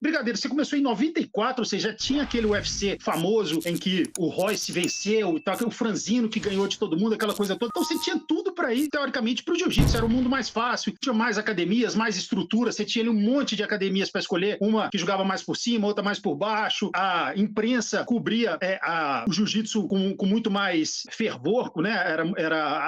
Brigadeiro, você começou em 94, ou seja, já tinha aquele UFC famoso em que o Royce venceu e tal, o Franzino que ganhou de todo mundo, aquela coisa toda. Então você tinha tudo para ir, teoricamente, para o jiu-jitsu. Era o mundo mais fácil, tinha mais academias, mais estrutura, você tinha ali um monte de academias para escolher, uma que jogava mais por cima, outra mais por baixo. A imprensa cobria o jiu-jitsu com muito mais fervor, né?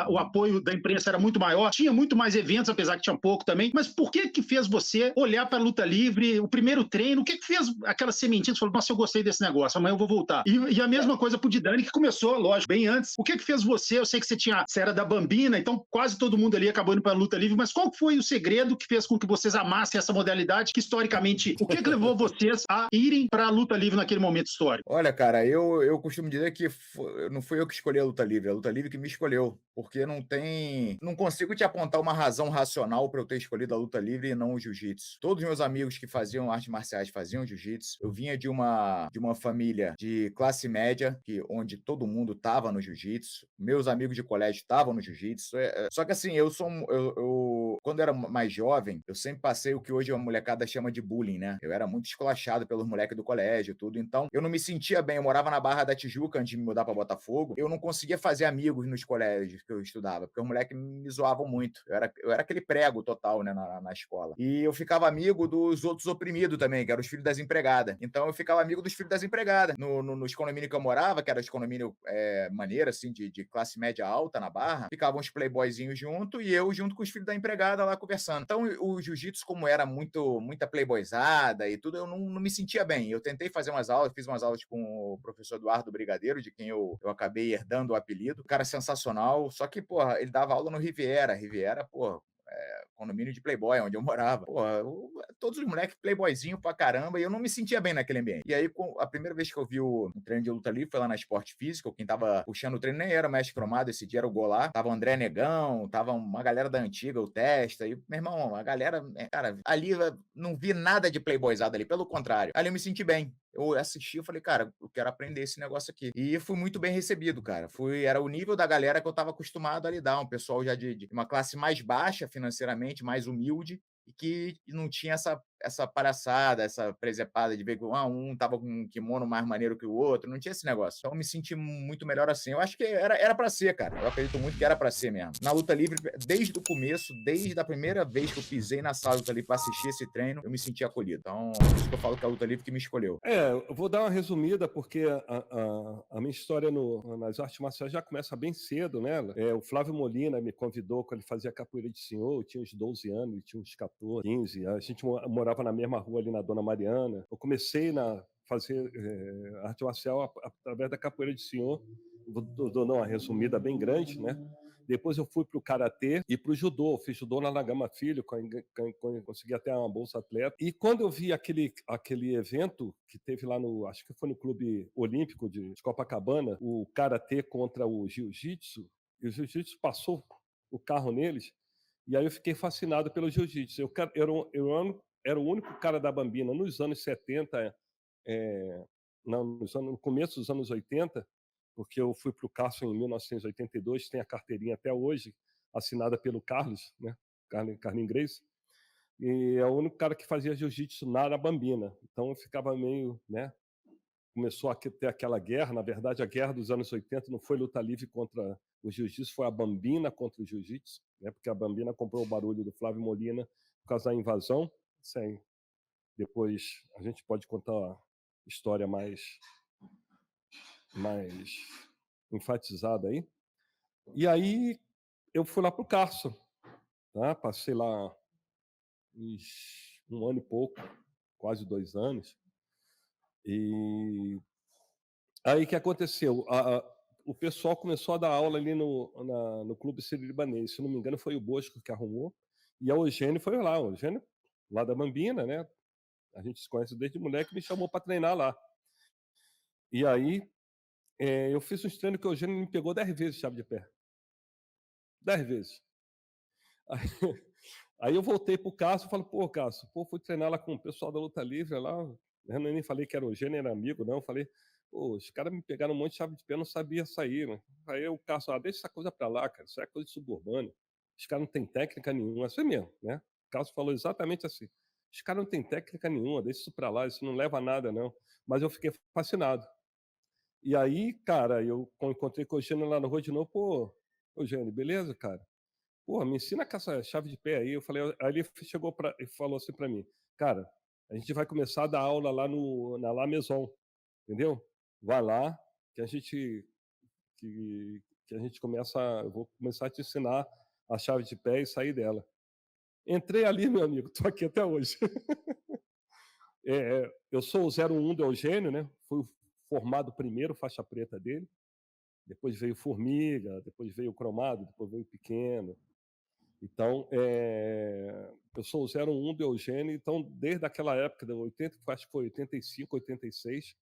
O apoio da imprensa era muito maior, tinha muito mais eventos, apesar que tinha pouco também. Mas por que fez você olhar para a luta livre, o primeiro treino, o que fez aquela sementinha? Você falou, nossa, eu gostei desse negócio, amanhã eu vou voltar. E a mesma coisa pro Didani, que começou, lógico, bem antes. O que fez você? Eu sei que você era da Bambina, então quase todo mundo ali acabou indo para a luta livre, mas qual foi o segredo que fez com que vocês amassem essa modalidade, que historicamente, o que levou vocês a irem para a luta livre naquele momento histórico? Olha, cara, eu costumo dizer que não fui eu que escolhi a luta livre que me escolheu, porque não consigo te apontar uma razão racional para eu ter escolhido a luta livre e não o jiu-jitsu. Todos os meus amigos que faziam artes marciais faziam jiu-jitsu. Eu vinha de uma família de classe média, onde todo mundo estava no jiu-jitsu. Meus amigos de colégio estavam no jiu-jitsu. Só que assim, quando eu era mais jovem, eu sempre passei o que hoje a molecada chama de bullying, né? Eu era muito esculachado pelos moleques do colégio, tudo. Então, eu não me sentia bem. Eu morava na Barra da Tijuca antes de me mudar para Botafogo. Eu não conseguia fazer amigos nos colégios que eu estudava, porque os moleques me zoavam muito. Eu era aquele prego total, né, na escola. E eu ficava amigo dos outros oprimidos também, que eram os filhos das empregadas. Então, eu ficava amigo dos filhos das empregadas. Nos condomínios que eu morava, que era os condomínios maneiro, assim, de classe média alta na Barra, ficavam os playboyzinhos junto e eu junto com os filhos da empregada lá conversando. Então, o jiu-jitsu, como era muita playboyzada e tudo, eu não me sentia bem. Eu tentei fazer umas aulas, fiz umas aulas com o professor Eduardo Brigadeiro, de quem eu acabei herdando o apelido. O cara sensacional, só que, porra, ele dava aula no Riviera. Riviera, porra, condomínio de playboy, onde eu morava. Pô, todos os moleques playboyzinho pra caramba, e eu não me sentia bem naquele ambiente. E aí, a primeira vez que eu vi o treino de luta livre foi lá na Esporte Física, quem tava puxando o treino nem era o mestre cromado, esse dia era o Golar, tava o André Negão, tava uma galera da antiga, o Testa, e, meu irmão, a galera, cara, ali não vi nada de playboyzada ali, pelo contrário. Ali eu me senti bem. Eu assisti, eu falei, cara, eu quero aprender esse negócio aqui. E fui muito bem recebido, cara. Era o nível da galera que eu estava acostumado a lidar, um pessoal já de uma classe mais baixa financeiramente, mais humilde, e que não tinha essa palhaçada, essa presepada de ver que um tava com um kimono mais maneiro que o outro, não tinha esse negócio. Então eu me senti muito melhor assim. Eu acho que era para ser, cara. Eu acredito muito que era para ser mesmo. Na luta livre, desde o começo, desde a primeira vez que eu pisei na sala de luta livre para assistir esse treino, eu me senti acolhido. Então, por isso que eu falo que é a luta livre que me escolheu. Eu vou dar uma resumida, porque a minha história nas artes marciais já começa bem cedo, né? O Flávio Molina me convidou quando ele fazia capoeira de senhor, eu tinha uns 12 anos, ele tinha uns 14, 15. A gente morava na mesma rua ali na Dona Mariana. Eu comecei a fazer arte marcial através da capoeira de senhor. Vou dar uma resumida bem grande, né? Depois eu fui para o Karatê e para o Judô. Eu fiz Judô lá na Gama Filho, consegui até uma bolsa atleta. E quando eu vi aquele evento que teve lá acho que foi no Clube Olímpico de Copacabana, o Karatê contra o Jiu-Jitsu, e o Jiu-Jitsu passou o carro neles, e aí eu fiquei fascinado pelo Jiu-Jitsu. Era o único cara da Bambina nos anos 70, no começo dos anos 80, porque eu fui para o Carson em 1982, tem a carteirinha até hoje, assinada pelo Carlos, né? Carlinhos Grace, e é o único cara que fazia jiu-jitsu na Bambina. Então eu ficava meio, né? Começou a ter aquela guerra, na verdade a guerra dos anos 80 não foi luta livre contra o jiu-jitsu, foi a Bambina contra o jiu-jitsu, né? Porque a Bambina comprou o barulho do Flávio Molina por causa da invasão. Sim. Depois a gente pode contar a história mais enfatizada aí. E aí eu fui lá para o Carson, tá? Passei lá um ano e pouco, quase 2 anos. E aí o que aconteceu? O pessoal começou a dar aula ali no Clube Sírio-Libanês. Se não me engano, foi o Bosco que arrumou. E a Eugênio foi lá. O Eugênio, lá da Bambina, né? A gente se conhece desde moleque, me chamou para treinar lá. E aí eu fiz uns treinos que o Eugênio me pegou 10 vezes chave de pé. 10 vezes. Aí eu voltei pro Cássio e falei, Cássio, fui treinar lá com o pessoal da luta livre lá. Eu nem falei que era o Eugênio, era amigo, não. Eu falei, os caras me pegaram um monte de chave de pé, não sabia sair, né? Aí o Cássio, deixa essa coisa pra lá, cara, isso é coisa de suburbano. Os caras não têm técnica nenhuma, assim mesmo, né? O Cássio falou exatamente assim. Os caras não têm técnica nenhuma, deixa isso pra lá, isso não leva a nada, não. Mas eu fiquei fascinado. E aí, cara, eu encontrei com o Eugênio lá na rua de novo, pô, Eugênio, beleza, cara? Pô, me ensina com essa chave de pé aí. Eu falei, aí ele chegou e falou assim pra mim, cara, a gente vai começar a dar aula lá na La Maison, entendeu? Vai lá, que a gente que a gente eu vou começar a te ensinar a chave de pé e sair dela. Entrei ali, meu amigo, tô aqui até hoje. Eu sou o 01 do Eugênio, né? Fui formado primeiro, faixa preta dele. Depois veio Formiga, depois veio o Cromado, depois veio o Pequeno. Então, eu sou o 01 do Eugênio. Então, desde aquela época, acho que foi 85, 86,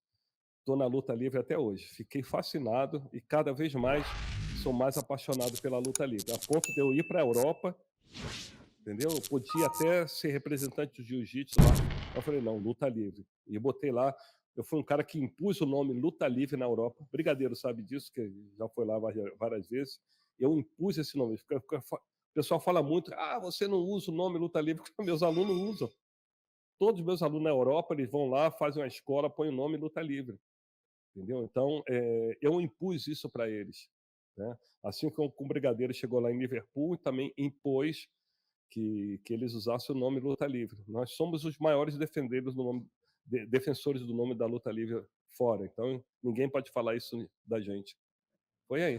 estou na luta livre até hoje. Fiquei fascinado e cada vez mais sou mais apaixonado pela luta livre, a ponto de eu ir para a Europa, entendeu? Eu podia até ser representante do jiu-jitsu lá. Eu falei, não, luta livre. E botei lá. Eu fui um cara que impus o nome Luta Livre na Europa. Brigadeiro sabe disso, que já foi lá várias vezes. Eu impus esse nome. O pessoal fala muito, você não usa o nome Luta Livre, porque meus alunos usam. Todos os meus alunos na Europa, eles vão lá, fazem uma escola, põem o nome Luta Livre. Entendeu? Então, eu impus isso para eles. Né? Assim como o Brigadeiro chegou lá em Liverpool, também impôs que eles usassem o nome Luta Livre. Nós somos os maiores defensores do nome da luta livre fora. Então, ninguém pode falar isso da gente. Foi aí.